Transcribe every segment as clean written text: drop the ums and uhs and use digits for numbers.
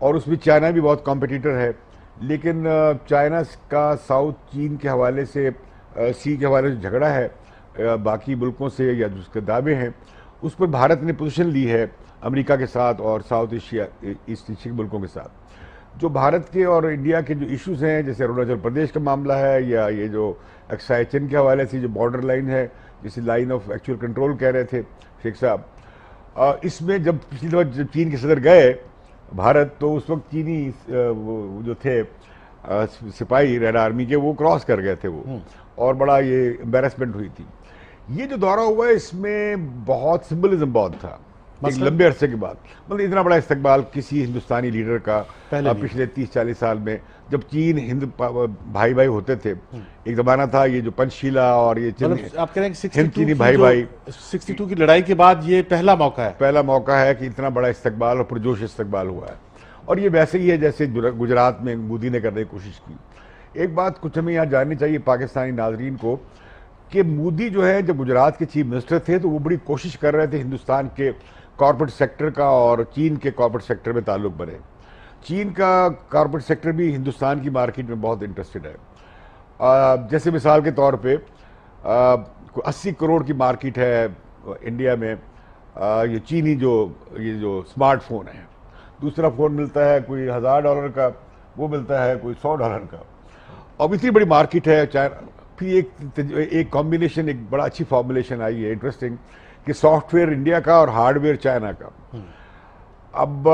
اور اس میں چائنا بھی بہت کمپٹیٹر ہے. لیکن چائنا کا ساؤتھ چین کے حوالے سے سی کے حوالے سے جھگڑا ہے باقی ملکوں سے یا جو اس کے دعوے ہیں, اس پر بھارت نے پوزیشن لی ہے امریکہ کے ساتھ اور ساؤتھ ایشیا ایسٹ ایشیا کے ملکوں کے ساتھ. جو بھارت کے اور انڈیا کے جو ایشوز ہیں, جیسے اروناچل پردیش کا معاملہ ہے, یا یہ جو اکسائی چین کے حوالے سے جو بارڈر لائن ہے جسے لائن آف ایکچوئل کنٹرول کہہ رہے تھے شیخ صاحب, اس میں جب پچھلی دفعہ جب چین کے صدر گئے بھارت, تو اس وقت چینی وہ جو تھے سپاہی ریڈ آرمی کے, وہ کراس کر گئے تھے وہ, اور بڑا یہ امبیرسمنٹ ہوئی تھی. یہ جو دورہ ہوا ہے اس میں بہت سمبلزم بہت تھا ایک لمبے عرصے کے بعد. مطلب اتنا بڑا استقبال کسی ہندوستانی لیڈر کا پچھلے 30-40 سال میں, جب چین ہند بھائی بھائی ہوتے تھے. ایک زمانہ تھا یہ جو پنچ شیلا اور یہ آپ کہہ رہے ہیں ہند چینی بھائی بھائی, 62 کی لڑائی کے بعد یہ پہلا موقع ہے کہ اتنا بڑا استقبال اور پرجوش استقبال ہوا ہے. اور یہ ویسے ہی ہے جیسے گجرات میں مودی نے کرنے کی کوشش کی. ایک بات کچھ ہمیں یہاں جاننی چاہیے پاکستانی ناظرین کو, کہ مودی جو ہے جب گجرات کے چیف منسٹر تھے تو وہ بڑی کوشش کر رہے تھے ہندوستان کے کارپوریٹ سیکٹر کا اور چین کے کارپوریٹ سیکٹر میں تعلق بنے. چین کا کارپوریٹ سیکٹر بھی ہندوستان کی مارکیٹ میں بہت انٹرسٹڈ ہے. جیسے مثال کے طور پہ 80 کروڑ کی مارکیٹ ہے انڈیا میں یہ چینی یہ جو اسمارٹ فون ہے. دوسرا فون ملتا ہے کوئی $1000 کا, وہ ملتا ہے کوئی $100 کا. اب اتنی بڑی مارکیٹ ہے. پھر ایک کمبینیشن, ایک بڑا اچھی فارمولیشن آئی ہے انٹرسٹنگ, کہ سافٹ ویئر انڈیا کا اور ہارڈ ویئر چائنا کا. اب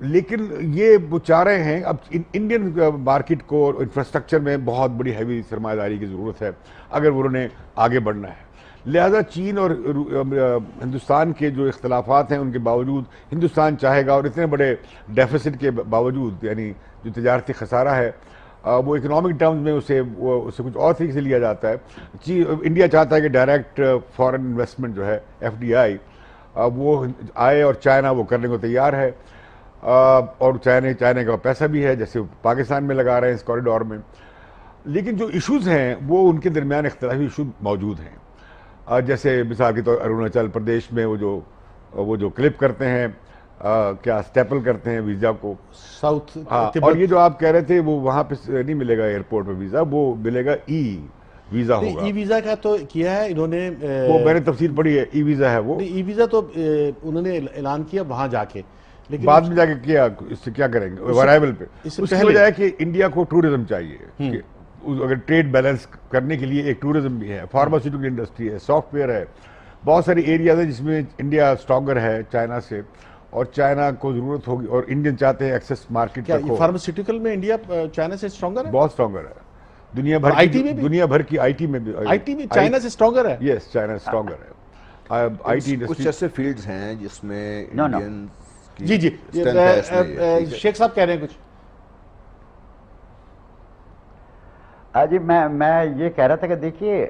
لیکن یہ وہ چاہ رہے ہیں اب انڈین مارکیٹ کو انفراسٹرکچر میں بہت بڑی ہیوی سرمایہ داری کی ضرورت ہے اگر انہوں نے آگے بڑھنا ہے. لہذا چین اور ہندوستان کے جو اختلافات ہیں ان کے باوجود ہندوستان چاہے گا, اور اتنے بڑے ڈیفیسٹ کے باوجود, یعنی جو تجارتی خسارہ ہے وہ اکنامک ٹرمز میں اسے کچھ اور طریقے سے لیا جاتا ہے. انڈیا چاہتا ہے کہ ڈائریکٹ فارن انویسٹمنٹ جو ہے FDI وہ آئے, اور چائنا وہ کرنے کو تیار ہے, اور چائنا کا پیسہ بھی ہے جیسے پاکستان میں لگا رہے ہیں اس کوریڈور میں. لیکن جو ایشوز ہیں وہ ان کے درمیان اختلافی ایشوز موجود ہیں. جیسے مثال کے طور اروناچل پردیش میں وہ جو کلپ کرتے ہیں, کیا اسٹیپل کرتے ہیں ویزا کو ساؤتھ, اور یہ جو آپ کہہ رہے تھے وہ وہاں پہ نہیں ملے گا ایئرپورٹ پہ ویزا, وہ ملے گا ویزا ہوگا. ای ویزا کا تو کیا ہے انہوں نے, وہ میں نے تفصیل پڑھی ہے, ویزا ہے وہ. ای ویزا تو انہوں نے اعلان کیا وہاں جا کے, لیکن بعد میں جا کے کیا اس سے کیا کریں گے ورائیول پہ. اس کی وجہ ہے کہ انڈیا کو ٹورزم چاہیے, اگر ٹریڈ بیلنس کرنے کے لیے ایک ٹورزم بھی ہے, فارماسیوٹیکل انڈسٹری ہے, سافٹ ویئر ہے, بہت ساری ایریاز ہیں جس میں انڈیا اسٹرانگر ہے چائنا سے, اور چائنا کو ضرورت ہوگی, اور انڈین چاہتے ہیں ایکسس مارکیٹ تک ہو. فارماسیوٹیکل میں انڈیا چائنا سے اسٹرانگر ہے, بہت اسٹرانگر ہے. دنیا بھر کی آئی ٹی میں چائنا سے اسٹرانگر ہے. یس, چائنا اسٹرانگر ہے. آئی ٹی کچھ انڈسٹری ایسے فیلڈز ہیں جس میں انڈین جی شیخ صاحب کہہ رہے ہیں کچھ. جی میں یہ کہہ رہا تھا کہ دیکھیے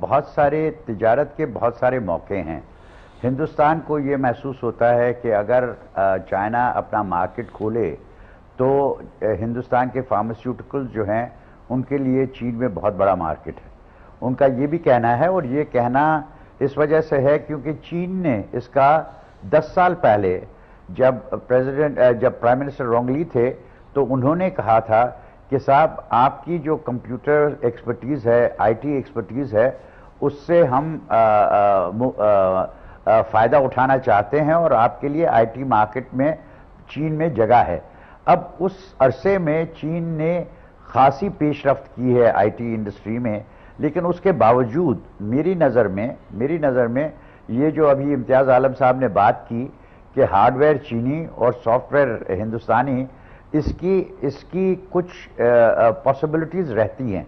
بہت سارے تجارت کے بہت سارے موقع ہیں. ہندوستان کو یہ محسوس ہوتا ہے کہ اگر چائنا اپنا مارکیٹ کھولے تو ہندوستان کے فارماسیوٹیکل جو ہیں ان کے لیے چین میں بہت بڑا مارکیٹ ہے. ان کا یہ بھی کہنا ہے, اور یہ کہنا اس وجہ سے ہے کیونکہ چین نے اس کا 10 سال پہلے جب پرائم منسٹر رونگلی تھے تو انہوں نے کہا تھا کہ صاحب آپ کی جو کمپیوٹر ایکسپرٹیز ہے, آئی ٹی ایکسپرٹیز ہے, اس سے ہم فائدہ اٹھانا چاہتے ہیں, اور آپ کے لیے آئی ٹی مارکیٹ میں چین میں جگہ ہے. اب اس عرصے میں چین نے خاصی پیش رفت کی ہے آئی ٹی انڈسٹری میں, لیکن اس کے باوجود میری نظر میں یہ جو ابھی امتیاز عالم صاحب نے بات کی کہ ہارڈ ویئر چینی اور سافٹ ویئر ہندوستانی, اس کی کچھ پاسبلٹیز رہتی ہیں.